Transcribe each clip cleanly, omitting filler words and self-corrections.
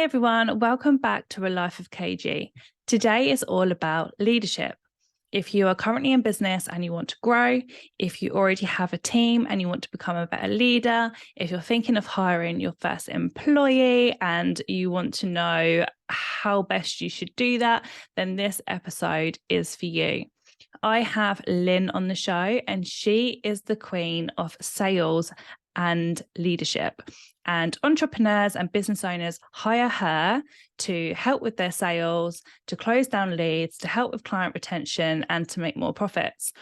Hey everyone, welcome back to A Life of KG. Today is all about leadership. If you are currently in business and you want to grow, if you already have a team and you want to become a better leader, if you're thinking of hiring your first employee and you want to know how best you should do that, then this episode is for you. I have Lynn on the show, and she is the queen of sales and leadership. And entrepreneurs and business owners hire her to help with their sales, to close down leads, to help with client retention, and to make more profits.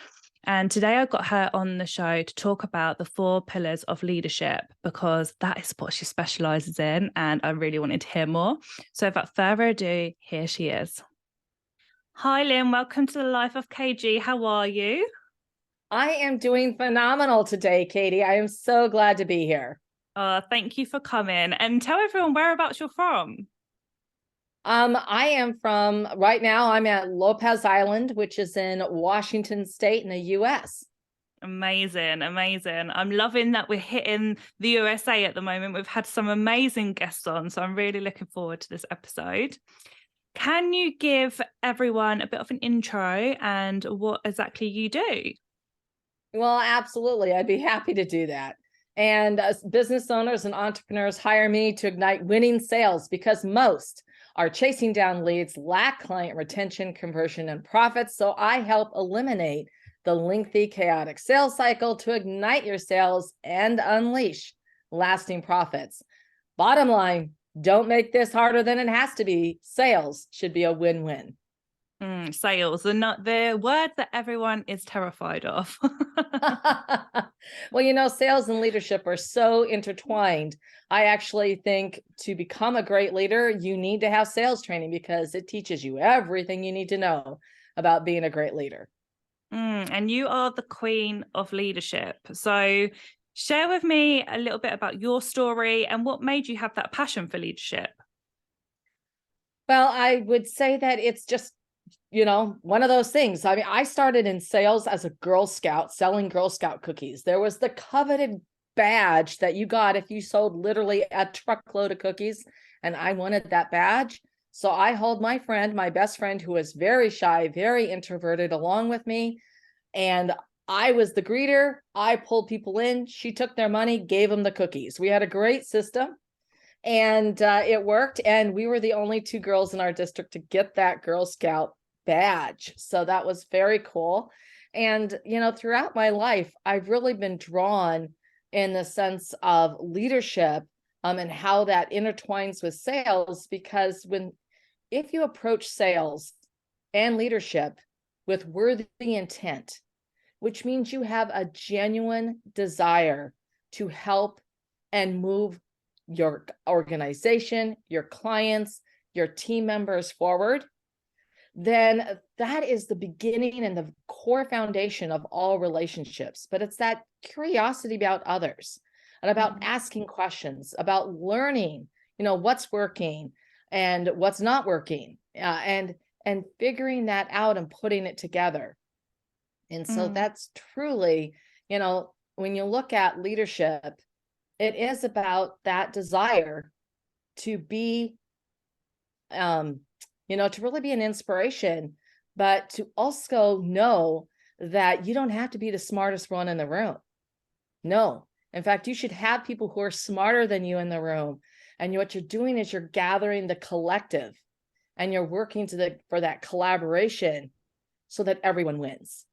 And today I got her on the show to talk about the 4 pillars of leadership, because that is what she specializes in, and I really wanted to hear more. So without further ado, here she is. Hi, Lynn. Welcome to the Life of KG. How are you? I am doing phenomenal today, Katie. I am so glad to be here. Thank you for coming. And tell everyone whereabouts you're from. I am from, right now, I'm at Lopez Island, which is in Washington State in the U.S. Amazing, amazing. I'm loving that we're hitting the USA at the moment. We've had some amazing guests on, so I'm really looking forward to this episode. Can you give everyone a bit of an intro and what exactly you do? Well, absolutely. I'd be happy to do that. And business owners and entrepreneurs hire me to ignite winning sales because most are chasing down leads, lack client retention, conversion, and profits. So I help eliminate the lengthy, chaotic sales cycle to ignite your sales and unleash lasting profits. Bottom line, don't make this harder than it has to be. Sales should be a win-win. Sales are not the word that everyone is terrified of. Well, sales and leadership are so intertwined. I actually think to become a great leader, you need to have sales training because it teaches you everything you need to know about being a great leader. And you are the queen of leadership. So share with me a little bit about your story and what made you have that passion for leadership. Well, I would say that it's just one of those things. I mean, I started in sales as a Girl Scout selling Girl Scout cookies. There was the coveted badge that you got if you sold literally a truckload of cookies, and I wanted that badge. So I hauled my best friend, who was very shy, very introverted, along with me. And I was the greeter. I pulled people in. She took their money, gave them the cookies. We had a great system. And it worked. And we were the only 2 girls in our district to get that Girl Scout badge. So that was very cool. And, throughout my life, I've really been drawn in the sense of leadership and how that intertwines with sales, because if you approach sales and leadership with worthy intent, which means you have a genuine desire to help and move your organization, your clients, your team members forward, then that is the beginning and the core foundation of all relationships. But it's that curiosity about others and about asking questions, about learning, what's working and what's not working, and figuring that out and putting it together. And so that's truly, when you look at leadership, it is about that desire to be, to really be an inspiration, but to also know that you don't have to be the smartest one in the room. No. In fact, you should have people who are smarter than you in the room. And what you're doing is you're gathering the collective and you're working for that collaboration so that everyone wins.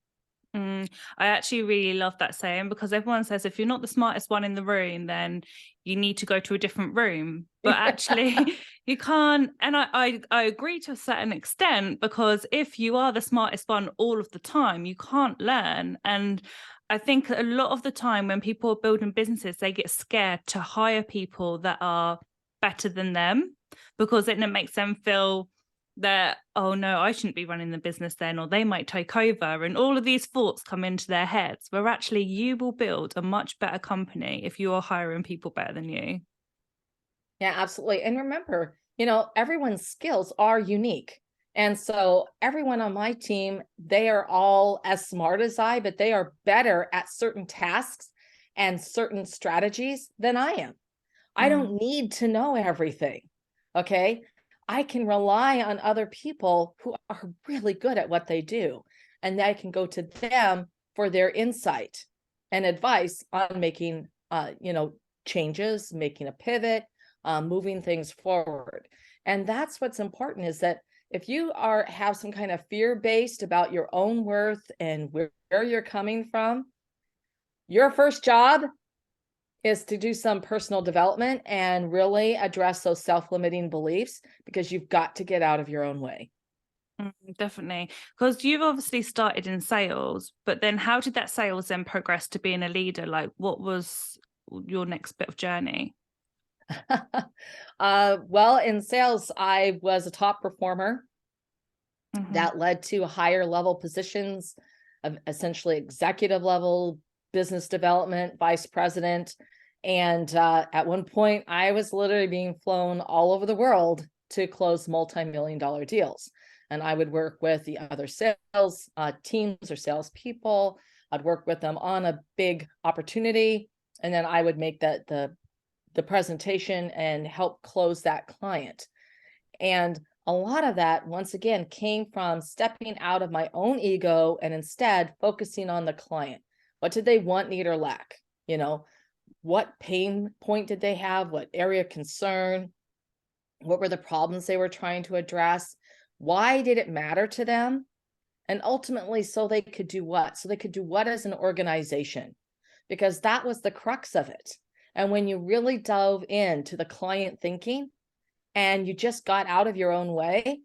I actually really love that saying, because everyone says if you're not the smartest one in the room, then you need to go to a different room. But actually, you can't. And I agree to a certain extent, because if you are the smartest one all of the time, you can't learn. And I think a lot of the time when people are building businesses, they get scared to hire people that are better than them, because then it makes them feel that, oh no, I shouldn't be running the business then, or they might take over, and all of these thoughts come into their heads, where actually you will build a much better company if you are hiring people better than you. Yeah, absolutely. And remember, everyone's skills are unique. And so everyone on my team, they are all as smart as I, but they are better at certain tasks and certain strategies than I am. I don't need to know everything. Okay. I can rely on other people who are really good at what they do. And I can go to them for their insight and advice on making, changes, making a pivot, moving things forward. And that's what's important, is that if you have some kind of fear-based about your own worth and where you're coming from, your first job is to do some personal development and really address those self-limiting beliefs, because you've got to get out of your own way. Definitely. Because you've obviously started in sales, but then how did that sales then progress to being a leader? Like, what was your next bit of journey? Well, in sales, I was a top performer. That led to higher level positions of essentially executive level, business development, vice president. And at one point, I was literally being flown all over the world to close multi-million-dollar deals. And I would work with the other sales teams or salespeople. I'd work with them on a big opportunity, and then I would make the presentation and help close that client. And a lot of that, once again, came from stepping out of my own ego and instead focusing on the client. What did they want, need, or lack? What pain point did they have? What area of concern? What were the problems they were trying to address? Why did it matter to them? And ultimately, so they could do what? So they could do what as an organization? Because that was the crux of it. And when you really dove into the client thinking, and you just got out of your own way,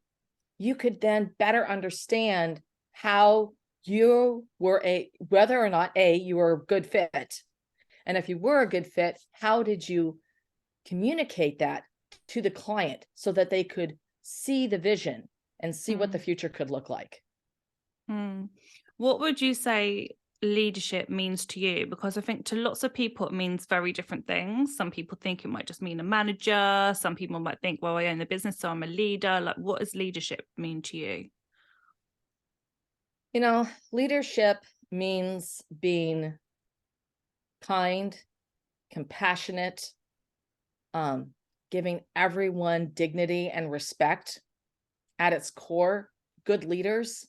you could then better understand how you were whether or not you were a good fit. And if you were a good fit, how did you communicate that to the client so that they could see the vision and see what the future could look like? What would you say leadership means to you? Because I think to lots of people, it means very different things. Some people think it might just mean a manager. Some people might think, well, I own the business, so I'm a leader. Like, what does leadership mean to you? Leadership means being kind, compassionate, giving everyone dignity and respect. At its core, good leaders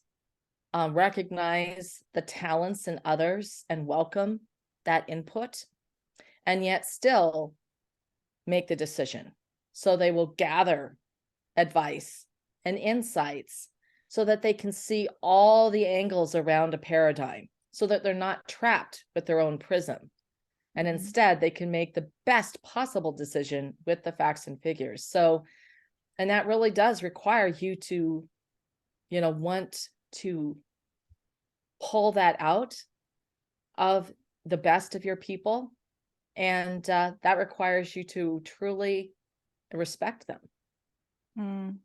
recognize the talents in others and welcome that input, and yet still make the decision. So they will gather advice and insights so that they can see all the angles around a paradigm, so that they're not trapped with their own prism. And instead, they can make the best possible decision with the facts and figures. So, and that really does require you to, want to pull that out of the best of your people. And that requires you to truly respect them.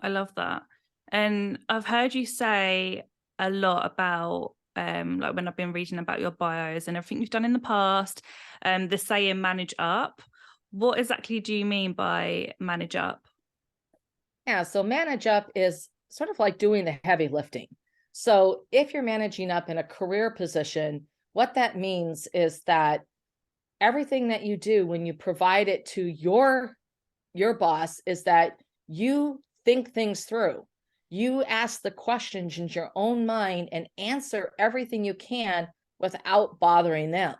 I love that. And I've heard you say a lot about, like when I've been reading about your bios and everything you've done in the past, the saying manage up. What exactly do you mean by manage up? Yeah, so manage up is sort of like doing the heavy lifting. So if you're managing up in a career position, what that means is that everything that you do when you provide it to your boss is that you think things through. You ask the questions in your own mind and answer everything you can without bothering them.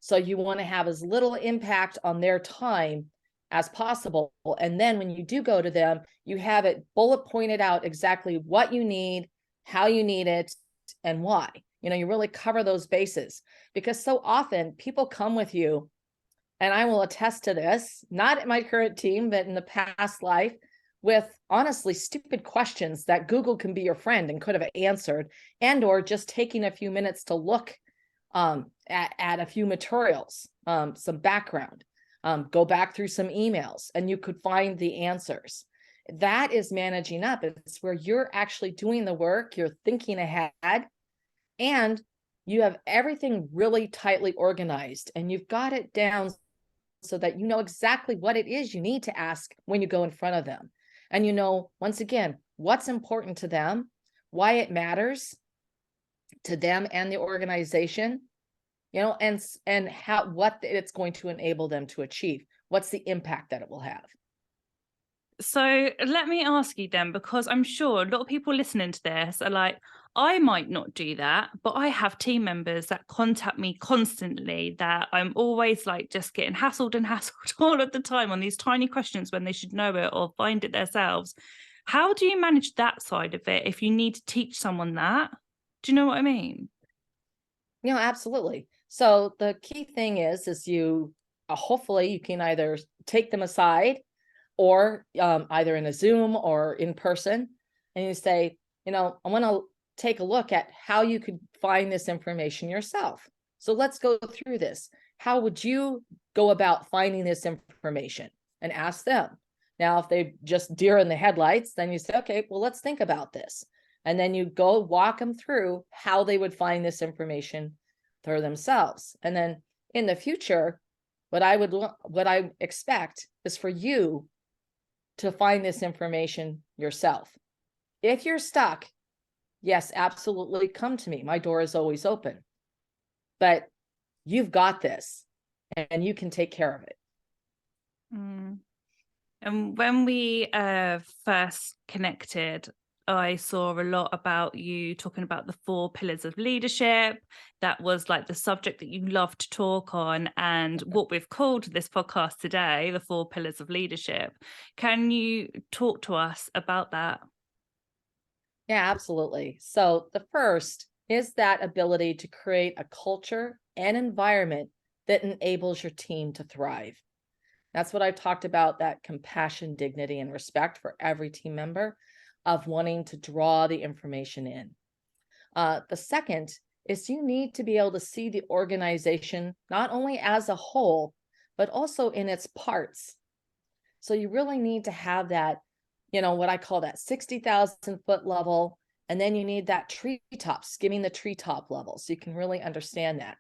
So you want to have as little impact on their time as possible. And then when you do go to them, you have it bullet pointed out exactly what you need, how you need it, and why. You really cover those bases, because so often people come with you, and I will attest to this, not at my current team, but in the past life, with honestly stupid questions that Google can be your friend and could have answered, and or just taking a few minutes to look at a few materials, some background, go back through some emails, and you could find the answers. That is managing up. It's where you're actually doing the work, you're thinking ahead, and you have everything really tightly organized, and you've got it down so that you know exactly what it is you need to ask when you go in front of them. And once again, what's important to them, why it matters to them and the organization, and what it's going to enable them to achieve. What's the impact that it will have? So let me ask you then, because I'm sure a lot of people listening to this are like, I might not do that, but I have team members that contact me constantly that I'm always like just getting hassled and hassled all of the time on these tiny questions when they should know it or find it themselves. How do you manage that side of it if you need to teach someone that? Do you know what I mean? Absolutely. So the key thing is you hopefully you can either take them aside or either in a Zoom or in person, and you say, I want to take a look at how you could find this information yourself. So let's go through this. How would you go about finding this information? And ask them. Now, if they just deer in the headlights, then you say, okay, well, let's think about this. And then you go walk them through how they would find this information for themselves. And then in the future, what I expect is for you to find this information yourself. If you're stuck, yes, absolutely come to me. My door is always open. But you've got this and you can take care of it. Mm. And when we first connected, I saw a lot about you talking about the 4 pillars of leadership. That was like the subject that you love to talk on, and what we've called this podcast today, the 4 pillars of leadership. Can you talk to us about that? Yeah, absolutely. So the first is that ability to create a culture and environment that enables your team to thrive. That's what I've talked about, that compassion, dignity, and respect for every team member of wanting to draw the information in. The second is you need to be able to see the organization not only as a whole, but also in its parts. So you really need to have that, what I call that 60,000 foot level. And then you need that treetop, skimming the treetop level. So you can really understand that.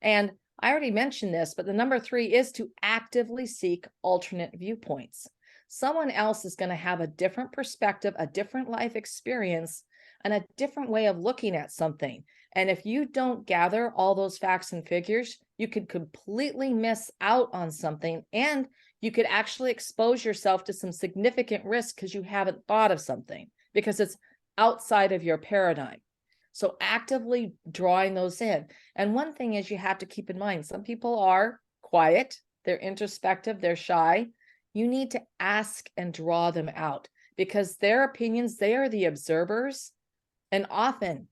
And I already mentioned this, but the number 3 is to actively seek alternate viewpoints. Someone else is going to have a different perspective, a different life experience, and a different way of looking at something. And if you don't gather all those facts and figures, you could completely miss out on something, and you could actually expose yourself to some significant risk because you haven't thought of something, because it's outside of your paradigm. So actively drawing those in. And one thing is you have to keep in mind, some people are quiet, they're introspective, they're shy. You need to ask and draw them out, because their opinions, they are the observers. And often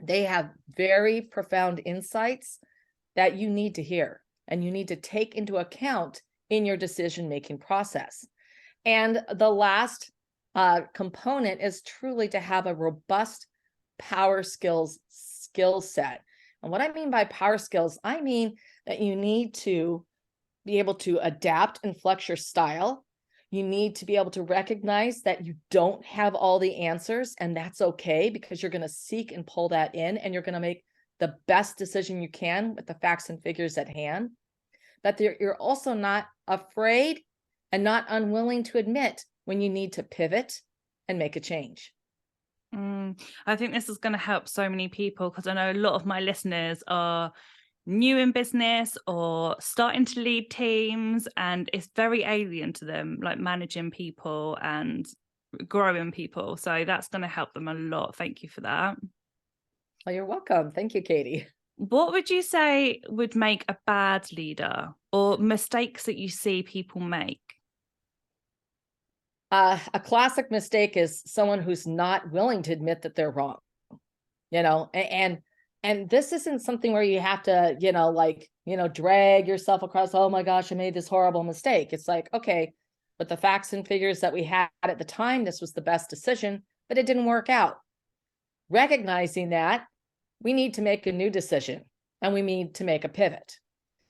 they have very profound insights that you need to hear and you need to take into account in your decision-making process. And the last component is truly to have a robust power skills skill set. And what I mean by power skills, I mean that you need to be able to adapt and flex your style. You need to be able to recognize that you don't have all the answers, and that's okay, because you're going to seek and pull that in, and you're going to make the best decision you can with the facts and figures at hand. That you're also not afraid and not unwilling to admit when you need to pivot and make a change. I think this is going to help so many people, because I know a lot of my listeners are new in business or starting to lead teams, and it's very alien to them, like managing people and growing people. So that's going to help them a lot. Thank you for that. Oh, you're welcome. Thank you, Katie. What would you say would make a bad leader, or mistakes that you see people make? A classic mistake is someone who's not willing to admit that they're wrong, and this isn't something where you have to, drag yourself across, oh my gosh, I made this horrible mistake. It's like, okay, but the facts and figures that we had at the time, this was the best decision, but it didn't work out. Recognizing that, we need to make a new decision and we need to make a pivot.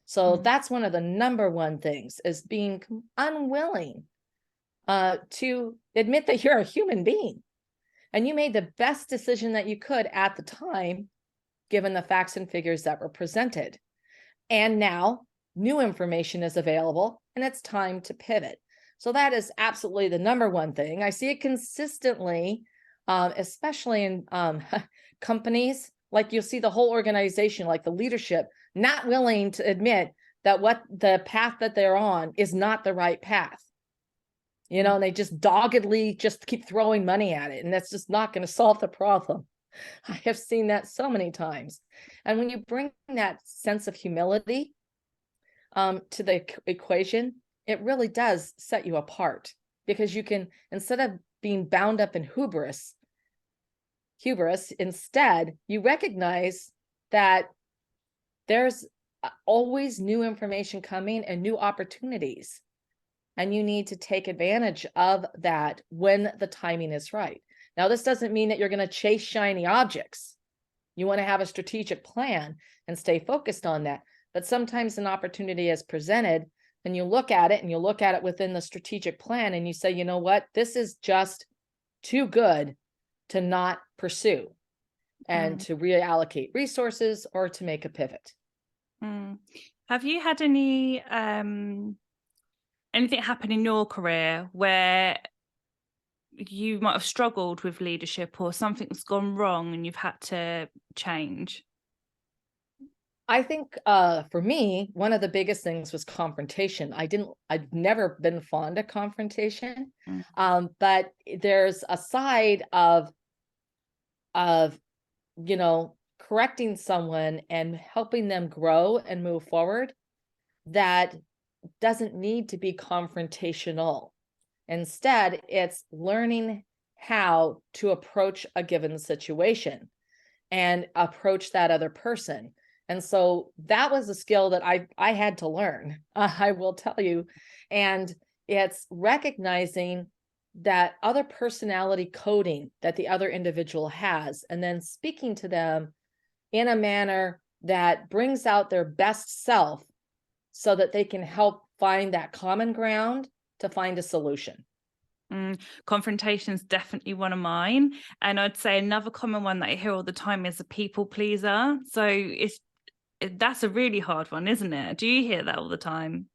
So that's one of the number one things, is being unwilling to admit that you're a human being and you made the best decision that you could at the time, given the facts and figures that were presented. And now new information is available and it's time to pivot. So that is absolutely the number one thing. I see it consistently, especially in companies. Like, you'll see the whole organization, like the leadership, not willing to admit that what the path that they're on is not the right path. you know, and they just doggedly just keep throwing money at it. And that's just not going to solve the problem. I have seen that so many times. And when you bring that sense of humility to the equation, it really does set you apart, because you can, instead of being bound up in hubris, instead you recognize that there's always new information coming and new opportunities. And you need to take advantage of that when the timing is right. Now, this doesn't mean that you're going to chase shiny objects. You want to have a strategic plan and stay focused on that. But sometimes an opportunity is presented and you look at it, and you look at it within the strategic plan, and you say, you know what, this is just too good to not pursue, and to reallocate resources or to make a pivot. Have you had anything happen in your career where you might have struggled with leadership, or something's gone wrong and you've had to change? I think for me, one of the biggest things was confrontation. I've never been fond of confrontation, but there's a side of, you know, correcting someone and helping them grow and move forward that doesn't need to be confrontational. Instead, it's learning how to approach a given situation and approach that other person. And so that was a skill that I had to learn, I will tell you. And it's recognizing that other personality coding that the other individual has, and then speaking to them in a manner that brings out their best self so that they can help find that common ground to find a solution. Confrontation is definitely one of mine. And I'd say another common one that I hear all the time is a people pleaser. So that's a really hard one, isn't it? Do you hear that all the time?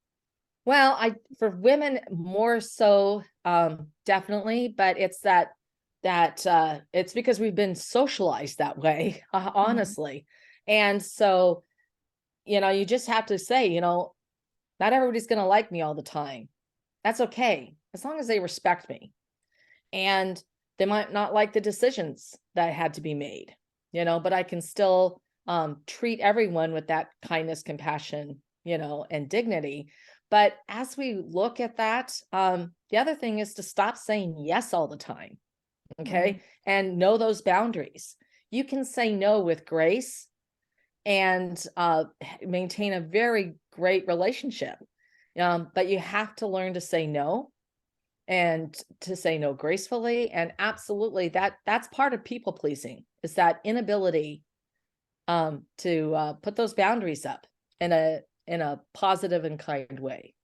Well, for women more so, definitely, but it's that it's because we've been socialized that way, honestly. And so, you know, you just have to say, you know, not everybody's going to like me all the time. That's okay, as long as they respect me. And they might not like the decisions that had to be made, you know, but I can still treat everyone with that kindness, compassion, you know, and dignity. But as we look at that, the other thing is to stop saying yes all the time. Okay. And know those boundaries. You can say no with grace and maintain a very great relationship. But you have to learn to say no, and to say no gracefully. And absolutely, that's part of people pleasing, is that inability to put those boundaries up in a positive and kind way.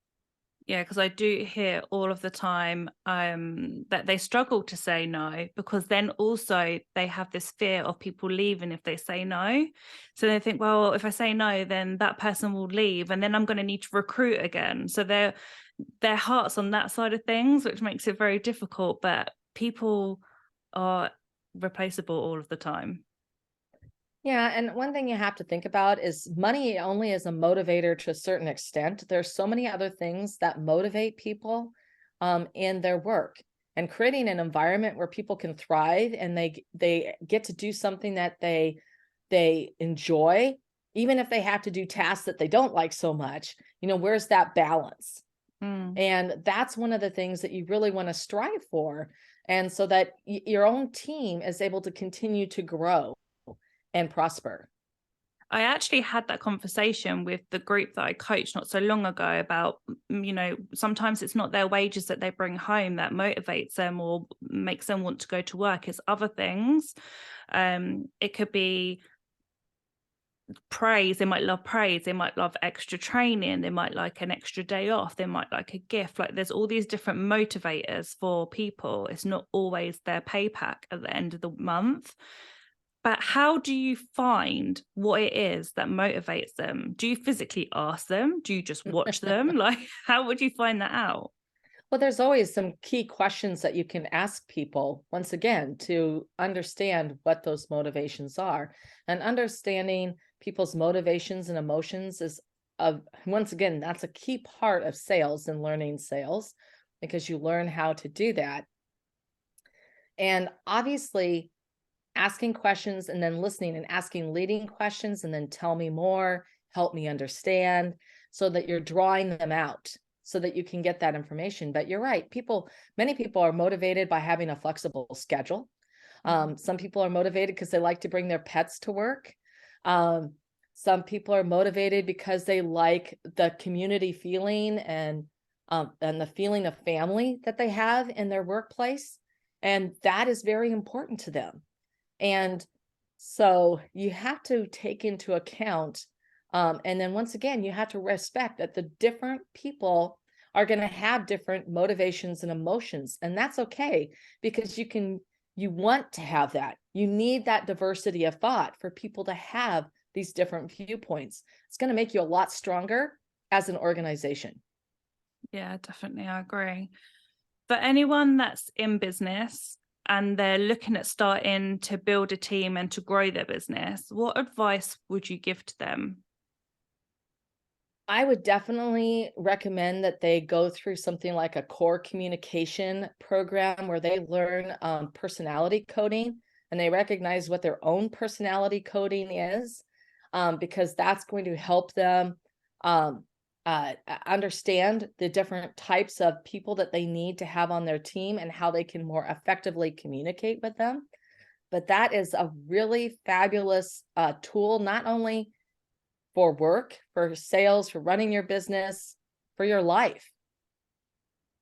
Yeah, because I do hear all of the time that they struggle to say no, because then also they have this fear of people leaving if they say no. So they think, well, if I say no, then that person will leave, and then I'm going to need to recruit again. So their heart's on that side of things, which makes it very difficult. But people are replaceable all of the time. Yeah, and one thing you have to think about is money only is a motivator to a certain extent. There's so many other things that motivate people in their work, and creating an environment where people can thrive and they get to do something that they enjoy, even if they have to do tasks that they don't like so much. You know, where's that balance? And that's one of the things that you really want to strive for, and so that your own team is able to continue to grow and prosper. I actually had that conversation with the group that I coached not so long ago about, you know, sometimes it's not their wages that they bring home that motivates them or makes them want to go to work. It's other things. It could be praise. They might love praise. They might love extra training. They might like an extra day off. They might like a gift. Like, there's all these different motivators for people. It's not always their pay pack at the end of the month. But how do you find what it is that motivates them? Do you physically ask them? Do you just watch them? Like, how would you find that out? Well, there's always some key questions that you can ask people, once again, to understand what those motivations are. And understanding people's motivations and emotions is, once again, that's a key part of sales and learning sales. because you learn how to do that. And obviously, asking questions and then listening, and asking leading questions and then tell me more, help me understand, so that you're drawing them out so that you can get that information. But you're right. Many people are motivated by having a flexible schedule. Some people are motivated because they like to bring their pets to work. Some people are motivated because they like the community feeling and the feeling of family that they have in their workplace. And that is very important to them. And so you have to take into account, and then once again, you have to respect that the different people are going to have different motivations and emotions. And that's okay, because you want to have that. You need that diversity of thought for people to have these different viewpoints. It's going to make you a lot stronger as an organization. Yeah, definitely. I agree. For anyone that's in business and they're looking at starting to build a team and to grow their business, what advice would you give to them? I would definitely recommend that they go through something like a core communication program where they learn personality coding, and they recognize what their own personality coding is, because that's going to help them understand the different types of people that they need to have on their team and how they can more effectively communicate with them. But that is a really fabulous tool, not only for work, for sales, for running your business, for your life.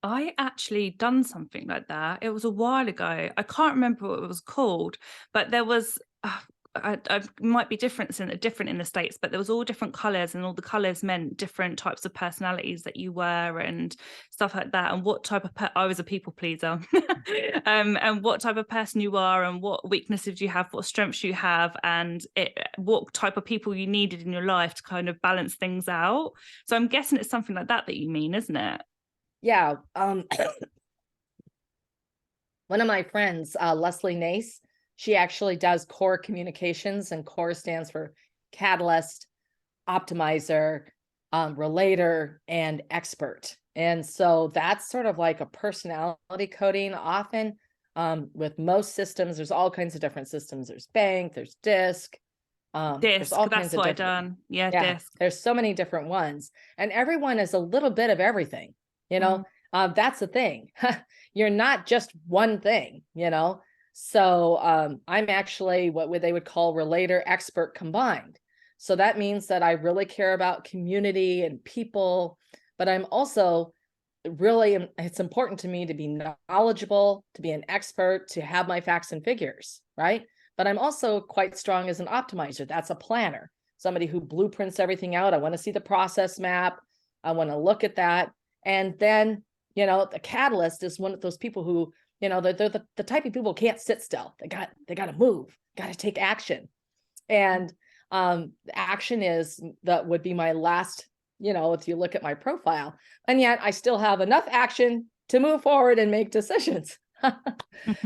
I actually done something like that. It was a while ago. I can't remember what it was called, but there was, I might be different in the States, but there was all different colors, and all the colors meant different types of personalities that you were and stuff like that. And what type of I was a people pleaser, and what type of person you are, and what weaknesses you have, what strengths you have, and what type of people you needed in your life to kind of balance things out. So I'm guessing it's something like that you mean, isn't it? Yeah. One of my friends, Leslie Nace, she actually does core communications, and core stands for catalyst, optimizer, relator, and expert. And so that's sort of like a personality coding. Often with most systems, there's all kinds of different systems. There's bank, there's DISC. There's DISC, all that's kinds of what I different. done. Yeah, Yeah, DISC. there's so many different ones, and everyone is a little bit of everything, you know. That's the thing. You're not just one thing, you know. So I'm actually what they would call relator expert combined. So that means that I really care about community and people, but I'm also really, it's important to me to be knowledgeable, to be an expert, to have my facts and figures, right? But I'm also quite strong as an optimizer. That's a planner, somebody who blueprints everything out. I want to see the process map. I want to look at that. And then, you know, the catalyst is one of those people who, you know, they're the type of people who can't sit still. They got to move, got to take action. And action is, that would be my last, you know, if you look at my profile. And yet I still have enough action to move forward and make decisions.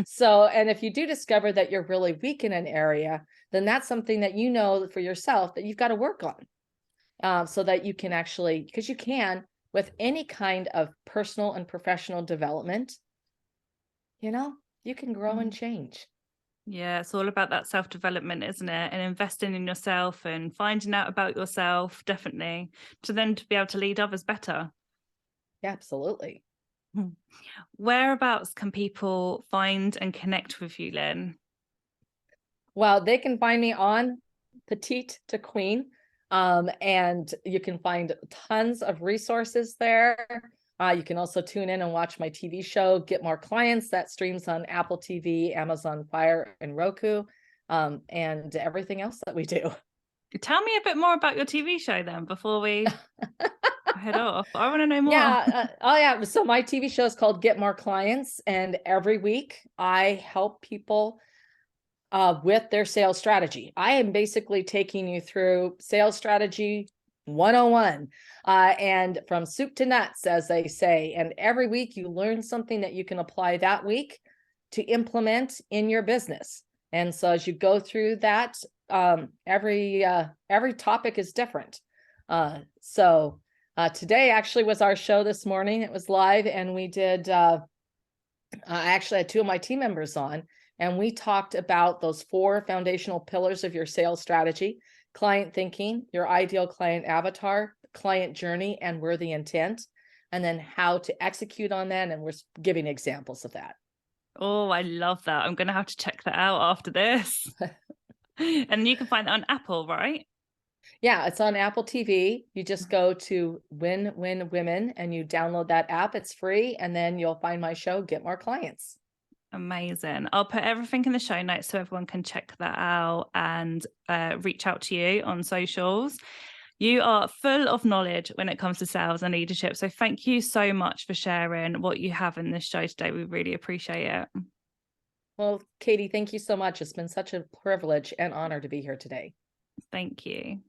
So, and if you do discover that you're really weak in an area, then that's something that you know for yourself that you've got to work on, so that you can actually, because you can with any kind of personal and professional development, you know, you can grow and change. Yeah, it's all about that self-development, isn't it? And investing in yourself and finding out about yourself, definitely, to then to be able to lead others better. Yeah, absolutely. Whereabouts can people find and connect with you, Lynn? Well, they can find me on Petite to Queen, and you can find tons of resources there. You can also tune in and watch my TV show, Get More Clients, that streams on Apple TV, Amazon Fire, and Roku, and everything else that we do. Tell me a bit more about your TV show then before we head off. I want to know more. Yeah. Oh, yeah. So my TV show is called Get More Clients, and every week I help people with their sales strategy. I am basically taking you through sales strategy 101, and from soup to nuts, as they say. And every week you learn something that you can apply that week to implement in your business. And so as you go through that, every topic is different. So Today actually was our show this morning. It was live, and we did, I actually had two of my team members on, and we talked about those 4 foundational pillars of your sales strategy: client thinking, your ideal client avatar, client journey, and worthy intent, and then how to execute on that. And we're giving examples of that. Oh, I love that. I'm going to have to check that out after this. And you can find it on Apple, right? Yeah, it's on Apple TV. You just go to Win Win Women and you download that app. It's free. And then you'll find my show, Get More Clients. Amazing. I'll put everything in the show notes so everyone can check that out and reach out to you on socials. You are full of knowledge when it comes to sales and leadership. So thank you so much for sharing what you have in this show today. We really appreciate it. Well, Katie, thank you so much. It's been such a privilege and honor to be here today. Thank you.